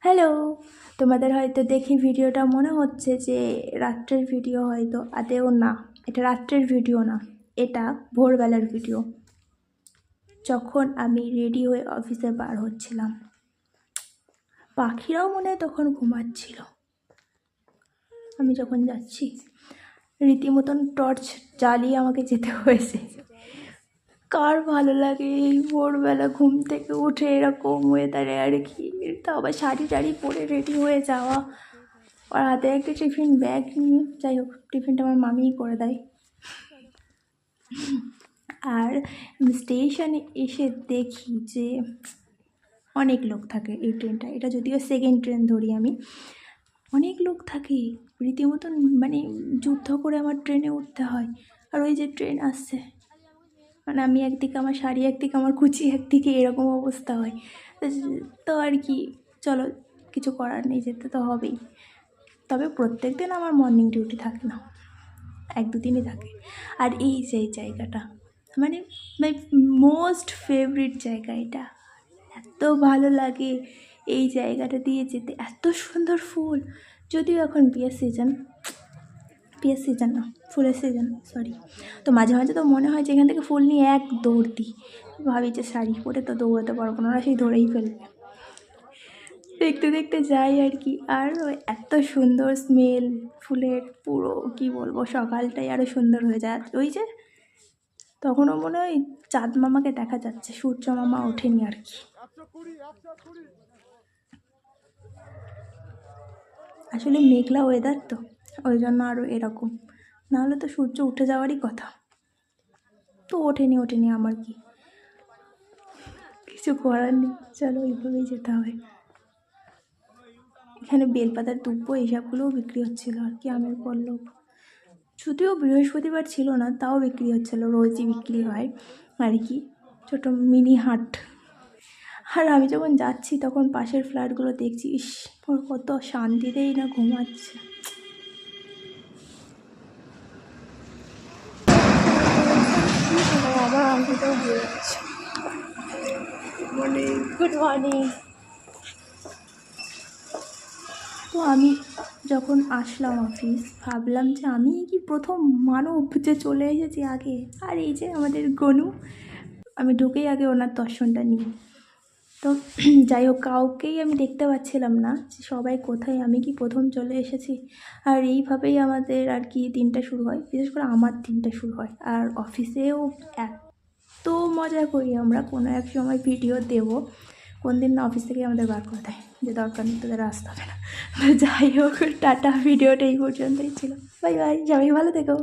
Hello, তোমাদের হয়তো দেখি ভিডিওটা মনে হচ্ছে যে রাত্রের ভিডিও, হয়তো আদেও না। এটা রাত্রের ভিডিও না, এটা ভোরবেলার ভিডিও। যখন আমি রেডি হয়ে অফিসে বার হচ্ছিলাম, পাখিরাও মনে হয় তখন ঘুমাচ্ছিল। আমি যখন যাচ্ছি, রীতিমতন টর্চ জ্বালিয়ে আমাকে যেতে হয়েছে। কার ভালো লাগে এই ভোরবেলা ঘুম থেকে উঠে এরকম ওয়েদারে আর কি, তো আবার শাড়ি টাড়ি পরে রেডি হয়ে যাওয়া, আর হাতে একটা টিফিন ব্যাগ নিয়ে। যাই হোক, টিফিনটা আমার মামিই করে দেয়। আর স্টেশনে এসে দেখি যে অনেক লোক থাকে। এই ট্রেনটা, এটা যদিও সেকেন্ড ট্রেন ধরি আমি, অনেক লোক থাকে রীতিমতন, মানে যুদ্ধ করে আমার ট্রেনে উঠতে হয়। আর ওই যে ট্রেন আসছে, মানে আমি একদিকে আমার শাড়ি, একদিকে আমার কুচি, একদিকে এরকম অবস্থা হয়। তো আর কি, চলো, কিছু করার নেই, যেতে তো হবেই। তবে প্রত্যেক দিন আমার মর্নিং ডিউটি থাকে না, 1-2 দিনই থাকে। আর এই যে জায়গাটা, মানে মাই মোস্ট ফেভারিট জায়গা এটা। এত ভালো লাগে এই জায়গাটা দিয়ে যেতে, এত সুন্দর ফুল। যদিও এখন বিয়ের সিজন না, ফুলের সিজন, সরি। তো মাঝে মাঝে তো মনে হয় যে এখান থেকে ফুল নিয়ে এক দৌড় দিই। ভাবি যে শাড়ি পরে তো দৌড়াতে পারবো না, ওরা সেই ধরেই ফেলবে। দেখতে দেখতে যাই আর কি। আর এত সুন্দর স্মেল ফুলের, পুরো কি বলবো, সকালটাই আরও সুন্দর হয়ে যায়। ওই যে তখনও মনে হয় চাঁদ মামাকে দেখা যাচ্ছে, সূর্য মামা ওঠেনি আর কি। আসলে মেঘলা ওয়েদার তো, ওই জন্য আরও এরকম। নাহলে তো সূর্য উঠে যাওয়ারই কথা, তো ওঠেনি আমার কি, কিছু করার নেই। চলো, এইভাবেই যেতে হবে। এখানে বেলপাতার দুব্বো এইসবগুলোও বিক্রি হচ্ছিলো আর কি, আমের পল্লব। যদিও বৃহস্পতিবার ছিল না, তাও বিক্রি হচ্ছিলো, রোজই বিক্রি হয় আর কি, ছোটো মিনি হাট। আর আমি যখন যাচ্ছি তখন পাশের ফ্ল্যাটগুলো দেখছি, ইস, ওর কত শান্তিতেই না ঘুমাচ্ছে। আমার আঙ্গুলটাও হয়ে যাচ্ছে। Good morning. তো আমি যখন আসলাম অফিস, ভাবলাম যে আমি কি প্রথম মানব যে চলে এসেছি আগে। আর এই যে আমাদের গনু, আমি ঢুকেই আগে ওনার দর্শনটা নিই। তো যাই হোক, কাউকেই আমি দেখতে পাচ্ছিলাম না যে সবাই কোথায়, আমি কি প্রথম চলে এসেছি। আর এইভাবেই আমাদের আর কি দিনটা শুরু হয়, বিশেষ করে আমার দিনটা শুরু হয়। আর অফিসেও এত মজা করি আমরা, কোনো এক সময় ভিডিও দেবো, কোন দিন না অফিস থেকে আমাদের বার করে দেয় যে দরকার নেই, তোদের আসতে হবে না। যাই হোক, টাটা, ভিডিওটা এই পর্যন্তই ছিল। বাই বাই, সবাই ভালো থেকো।